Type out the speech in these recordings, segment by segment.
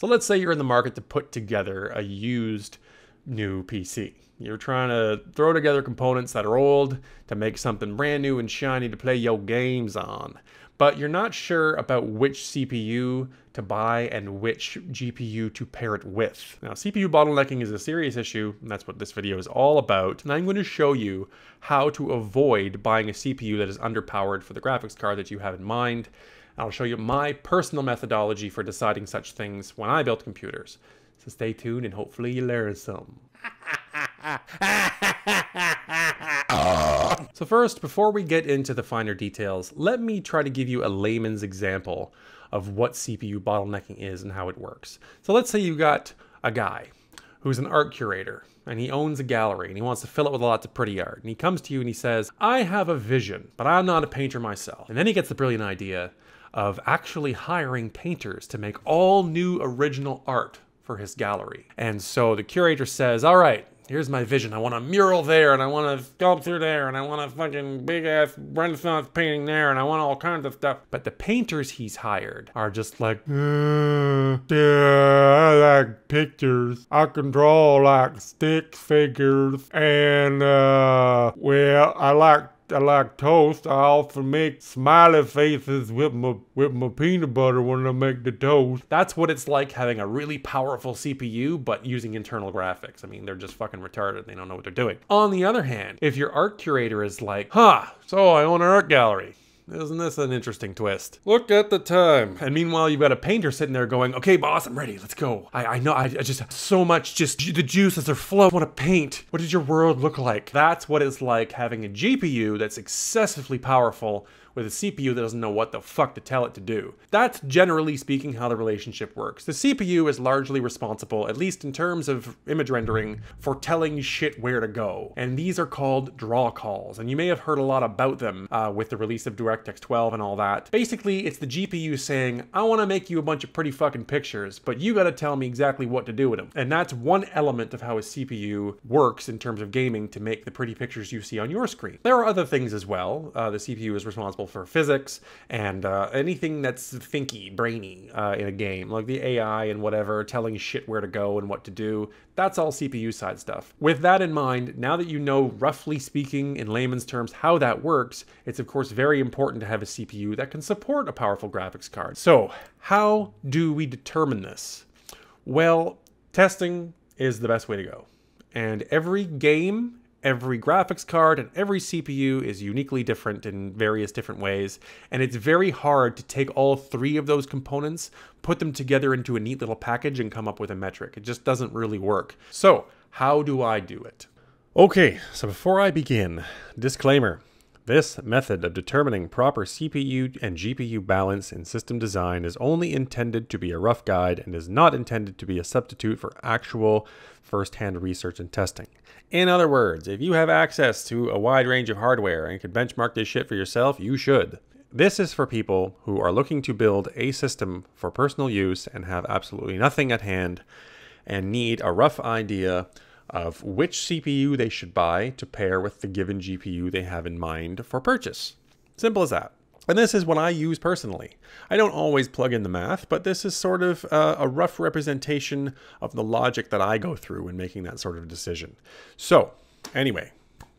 So let's say you're in the market to put together a used new PC. You're trying to throw together components that are old to make something brand new and shiny to play your games on. But you're not sure about which CPU to buy and which GPU to pair it with. Now, CPU bottlenecking is a serious issue, and that's what this video is all about. And I'm going to show you how to avoid buying a CPU that is underpowered for the graphics card that you have in mind. I'll show you my personal methodology for deciding such things when I build computers. So stay tuned and hopefully you learn some. So first, before we get into the finer details, let me try to give you a layman's example of what CPU bottlenecking is and how it works. So let's say you got a guy who's an art curator and he owns a gallery and he wants to fill it with lots of pretty art. And he comes to you and he says, I have a vision, but I'm not a painter myself. And then he gets the brilliant idea of actually hiring painters to make all new original art for his gallery. And so the curator says, all right, here's my vision. I want a mural there, and I want a sculpture there, and I want a fucking big-ass Renaissance painting there, and I want all kinds of stuff. But the painters he's hired are just like, yeah, I like pictures. I can draw like stick figures, and, well, I like toast. I often make smiley faces with my peanut butter when I make the toast. That's what it's like having a really powerful CPU, but using internal graphics. I mean, they're just fucking retarded. They don't know what they're doing. On the other hand, if your art curator is like, so I own an art gallery. Isn't this an interesting twist? Look at the time. And meanwhile, you've got a painter sitting there going, okay, boss, I'm ready. Let's go. I know, I just have so much, just the juices are flowing. I want to paint. What does your world look like? That's what it's like having a GPU that's excessively powerful with a CPU that doesn't know what the fuck to tell it to do. That's generally speaking how the relationship works. The CPU is largely responsible, at least in terms of image rendering, for telling shit where to go. And these are called draw calls. And you may have heard a lot about them with the release of DirectX 12 and all that. Basically, it's the GPU saying, I want to make you a bunch of pretty fucking pictures, but you got to tell me exactly what to do with them. And that's one element of how a CPU works in terms of gaming to make the pretty pictures you see on your screen. There are other things as well. The CPU is responsible for physics and anything that's thinky, brainy in a game, like the AI and whatever, telling shit where to go and what to do. That's all CPU side stuff. With that in mind, now that you know, roughly speaking, in layman's terms, how that works, it's of course very important to have a CPU that can support a powerful graphics card. So, how do we determine this? Well, testing is the best way to go. And every game, every graphics card, and every CPU is uniquely different in various different ways, and it's very hard to take all three of those components, put them together into a neat little package, and come up with a metric. It just doesn't really work. So, how do I do it? Okay, so before I begin, disclaimer. This method of determining proper CPU and GPU balance in system design is only intended to be a rough guide and is not intended to be a substitute for actual first-hand research and testing. In other words, if you have access to a wide range of hardware and can benchmark this shit for yourself, you should. This is for people who are looking to build a system for personal use and have absolutely nothing at hand and need a rough idea of which CPU they should buy to pair with the given GPU they have in mind for purchase. Simple as that. And this is what I use personally. I don't always plug in the math, but this is sort of a rough representation of the logic that I go through when making that sort of decision. So, anyway,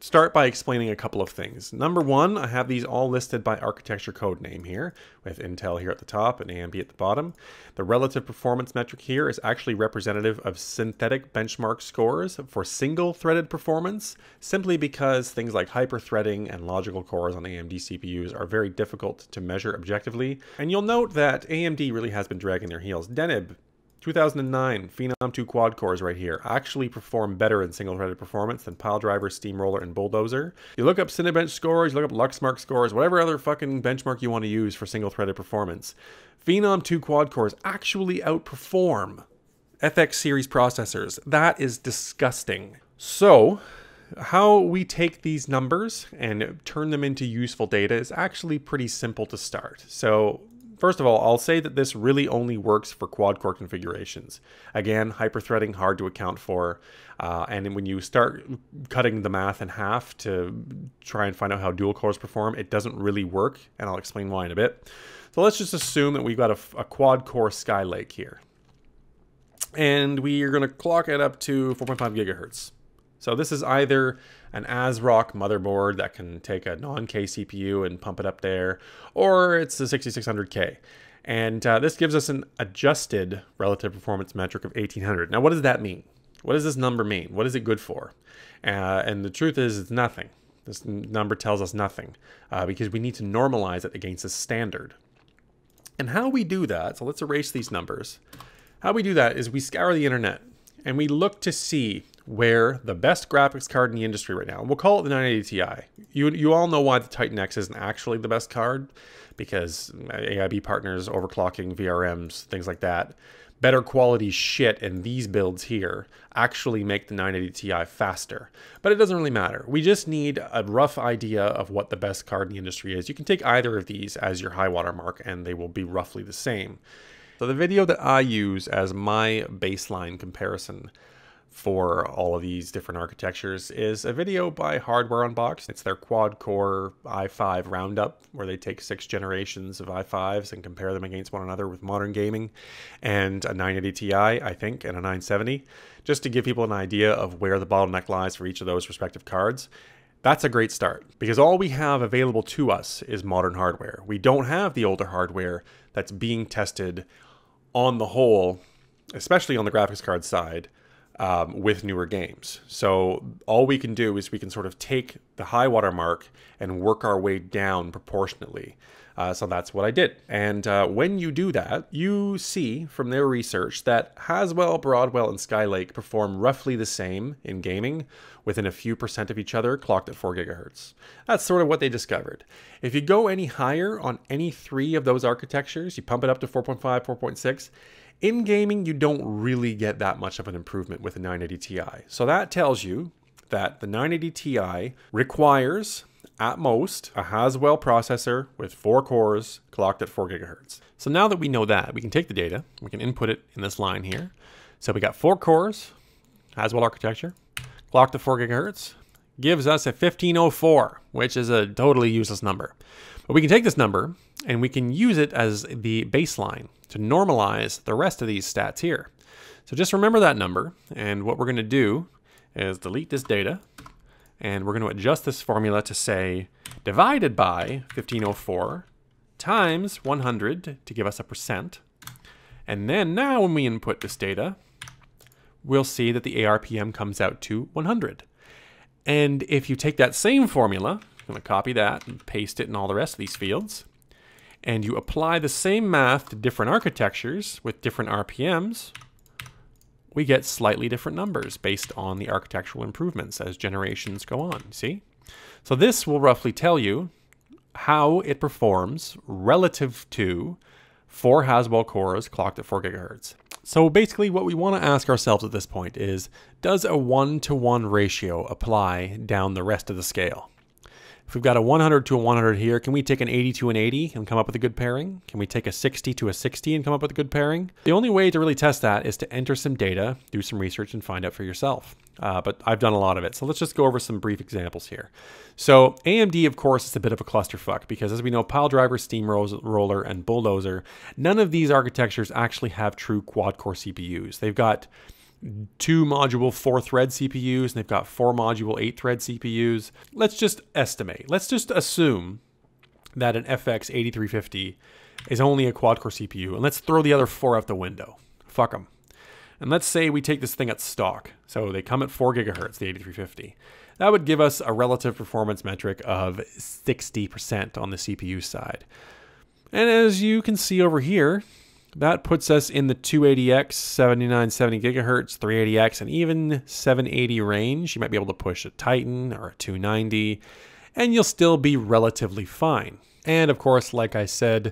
start by explaining a couple of things. Number one, I have these all listed by architecture code name here, with Intel here at the top and AMD at the bottom. The relative performance metric here is actually representative of synthetic benchmark scores for single-threaded performance, simply because things like hyper-threading and logical cores on AMD CPUs are very difficult to measure objectively. And you'll note that AMD really has been dragging their heels. Deneb 2009 Phenom 2 quad cores right here actually perform better in single-threaded performance than Piledriver, Steamroller, and Bulldozer. You look up Cinebench scores, you look up Luxmark scores, whatever other fucking benchmark you want to use for single-threaded performance. Phenom 2 quad cores actually outperform FX series processors. That is disgusting. So, how we take these numbers and turn them into useful data is actually pretty simple to start. So, first of all, I'll say that this really only works for quad-core configurations. Again, hyperthreading hard to account for, and when you start cutting the math in half to try and find out how dual cores perform, it doesn't really work, and I'll explain why in a bit. So let's just assume that we've got a quad-core Skylake here. and we are going to clock it up to 4.5 gigahertz. So this is either an ASRock motherboard that can take a non-K CPU and pump it up there, or it's a 6600K. And this gives us an adjusted relative performance metric of 1800. Now, what does that mean? What does this number mean? What is it good for? And the truth is, it's nothing. This number tells us nothing because we need to normalize it against a standard. And how we do that, so let's erase these numbers. How we do that is we scour the internet and we look to see where the best graphics card in the industry right now, and we'll call it the 980 Ti. You all know why the Titan X isn't actually the best card, because AIB partners, overclocking, VRMs, things like that. Better quality shit in these builds here actually make the 980 Ti faster. But it doesn't really matter. We just need a rough idea of what the best card in the industry is. You can take either of these as your high water mark and they will be roughly the same. So the video that I use as my baseline comparison for all of these different architectures is a video by Hardware Unboxed. It's their quad-core i5 roundup, where they take 6 generations of i5s and compare them against one another with modern gaming, and a 980 Ti, I think, and a 970, just to give people an idea of where the bottleneck lies for each of those respective cards. That's a great start, because all we have available to us is modern hardware. We don't have the older hardware that's being tested on the whole, especially on the graphics card side, with newer games. So all we can do is we can sort of take the high water mark and work our way down proportionately. So that's what I did. And when you do that, you see from their research that Haswell, Broadwell, and Skylake perform roughly the same in gaming, within a few percent of each other, clocked at 4 gigahertz. That's sort of what they discovered. If you go any higher on any 3 of those architectures, you pump it up to 4.5, 4.6, in gaming, you don't really get that much of an improvement with a 980 Ti. So that tells you that the 980 Ti requires, at most, a Haswell processor with 4 cores clocked at 4 gigahertz. So now that we know that, we can take the data, we can input it in this line here. So we got 4 cores, Haswell architecture, clocked at 4 gigahertz, gives us a 1504, which is a totally useless number. But we can take this number and we can use it as the baseline to normalize the rest of these stats here. So just remember that number, and what we're going to do is delete this data, and we're going to adjust this formula to say divided by 1504 times 100 to give us a percent. And then now when we input this data, we'll see that the ARPM comes out to 100. And if you take that same formula, I'm going to copy that and paste it in all the rest of these fields, and you apply the same math to different architectures with different RPMs, we get slightly different numbers based on the architectural improvements as generations go on, see? So this will roughly tell you how it performs relative to 4 Haswell cores clocked at 4 gigahertz. So basically what we want to ask ourselves at this point is, does a 1-to-1 ratio apply down the rest of the scale? If we've got a 100 to a 100 here, can we take an 80 to an 80 and come up with a good pairing? Can we take a 60 to a 60 and come up with a good pairing? The only way to really test that is to enter some data, do some research, and find out for yourself. But I've done a lot of it. So let's just go over some brief examples here. So AMD, of course, is a bit of a clusterfuck because, as we know, Piledriver, Steamroller, and Bulldozer, none of these architectures actually have true quad-core CPUs. They've got 2 module 4-thread CPUs, and they've got 4 module 8-thread CPUs. Let's just estimate. Let's just assume that an FX 8350 is only a quad-core CPU, and let's throw the other 4 out the window. Fuck them. And let's say we take this thing at stock. So they come at 4 gigahertz, the 8350. That would give us a relative performance metric of 60% on the CPU side. And as you can see over here, that puts us in the 280X, 7970 gigahertz, 380X, and even 780 range. You might be able to push a Titan or a 290, and you'll still be relatively fine. And of course, like I said,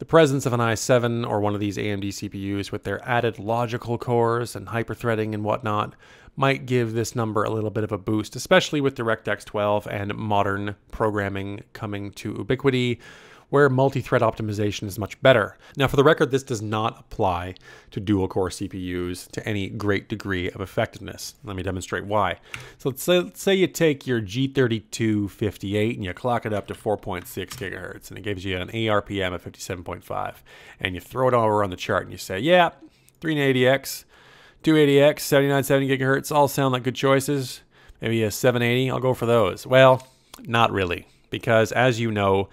the presence of an i7 or one of these AMD CPUs with their added logical cores and hyperthreading and whatnot might give this number a little bit of a boost, especially with DirectX 12 and modern programming coming to ubiquity, where multi-thread optimization is much better. Now, for the record, this does not apply to dual-core CPUs to any great degree of effectiveness. Let me demonstrate why. So let's say you take your G3258 and you clock it up to 4.6 gigahertz, and it gives you an ARPM of 57.5. And you throw it over on the chart and you say, yeah, 380X, 280X, 7970 gigahertz, all sound like good choices. Maybe a 780, I'll go for those. Well, not really, because as you know,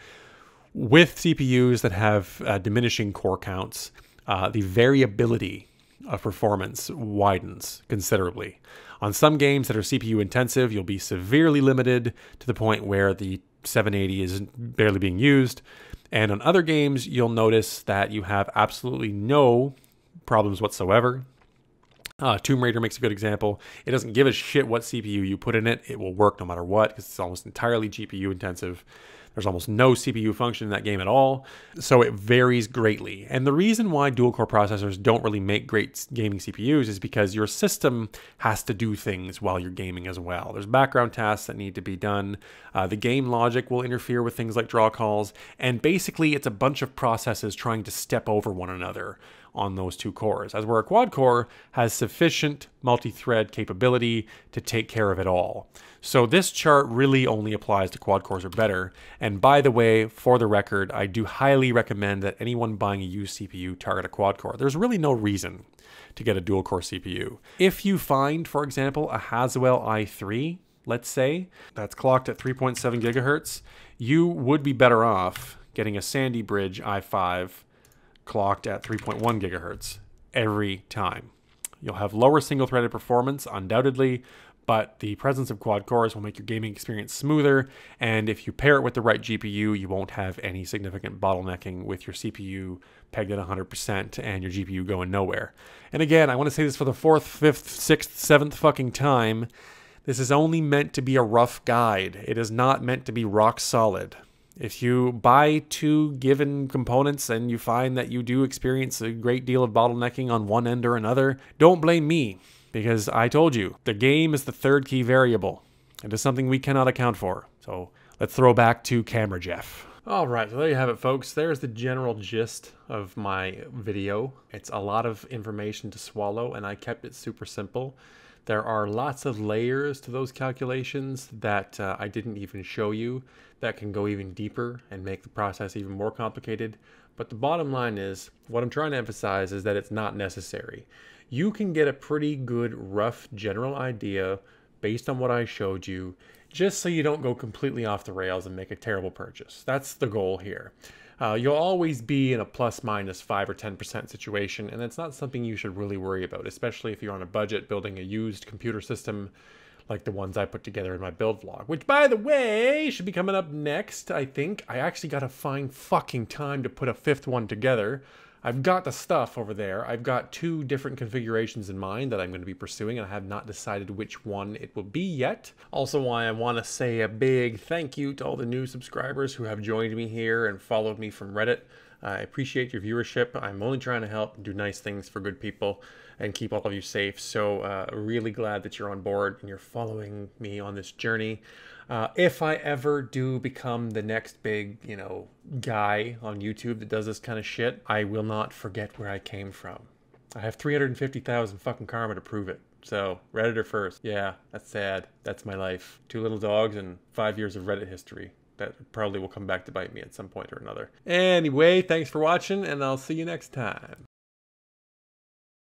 with CPUs that have diminishing core counts, the variability of performance widens considerably. On some games that are CPU intensive, you'll be severely limited to the point where the 780 is barely being used. And on other games, you'll notice that you have absolutely no problems whatsoever. Tomb Raider makes a good example. It doesn't give a shit what CPU you put in it. It will work no matter what because it's almost entirely GPU intensive. There's almost no CPU function in that game at all, so it varies greatly. And the reason why dual-core processors don't really make great gaming CPUs is because your system has to do things while you're gaming as well. There's background tasks that need to be done. The game logic will interfere with things like draw calls, and basically it's a bunch of processes trying to step over one another on those two cores, as where a quad core has sufficient multi-thread capability to take care of it all. So this chart really only applies to quad cores or better. And by the way, for the record, I do highly recommend that anyone buying a used CPU target a quad core. There's really no reason to get a dual core CPU. If you find, for example, a Haswell i3, let's say, that's clocked at 3.7 gigahertz, you would be better off getting a Sandy Bridge i5 clocked at 3.1 gigahertz every time. You'll have lower single-threaded performance, undoubtedly, but the presence of quad cores will make your gaming experience smoother, and if you pair it with the right GPU, you won't have any significant bottlenecking with your CPU pegged at 100% and your GPU going nowhere. And again, I want to say this for the 4th, 5th, 6th, 7th fucking time. This is only meant to be a rough guide. It is not meant to be rock solid. If you buy two given components and you find that you do experience a great deal of bottlenecking on one end or another, don't blame me, because I told you, the game is the third key variable. It is something we cannot account for. So let's throw back to Camera Jeff. All right, so there you have it, folks. There's the general gist of my video. It's a lot of information to swallow, and I kept it super simple. There are lots of layers to those calculations that I didn't even show you that can go even deeper and make the process even more complicated. But the bottom line is, what I'm trying to emphasize is that it's not necessary. You can get a pretty good rough general idea based on what I showed you, just so you don't go completely off the rails and make a terrible purchase. That's the goal here. You'll always be in a plus minus 5 or 10% situation, and that's not something you should really worry about, especially if you're on a budget building a used computer system like the ones I put together in my build vlog, which, by the way, should be coming up next, I think. I actually got to find fucking time to put a 5th one together. I've got the stuff over there. I've got 2 different configurations in mind that I'm going to be pursuing, and I have not decided which one it will be yet. Also, I want to say a big thank you to all the new subscribers who have joined me here and followed me from Reddit. I appreciate your viewership. I'm only trying to help do nice things for good people and keep all of you safe. So really glad that you're on board and you're following me on this journey. If I ever do become the next big, guy on YouTube that does this kind of shit, I will not forget where I came from. I have 350,000 fucking karma to prove it. So, Redditor first. Yeah, that's sad. That's my life. 2 little dogs and 5 years of Reddit history. That probably will come back to bite me at some point or another. Anyway, thanks for watching, and I'll see you next time.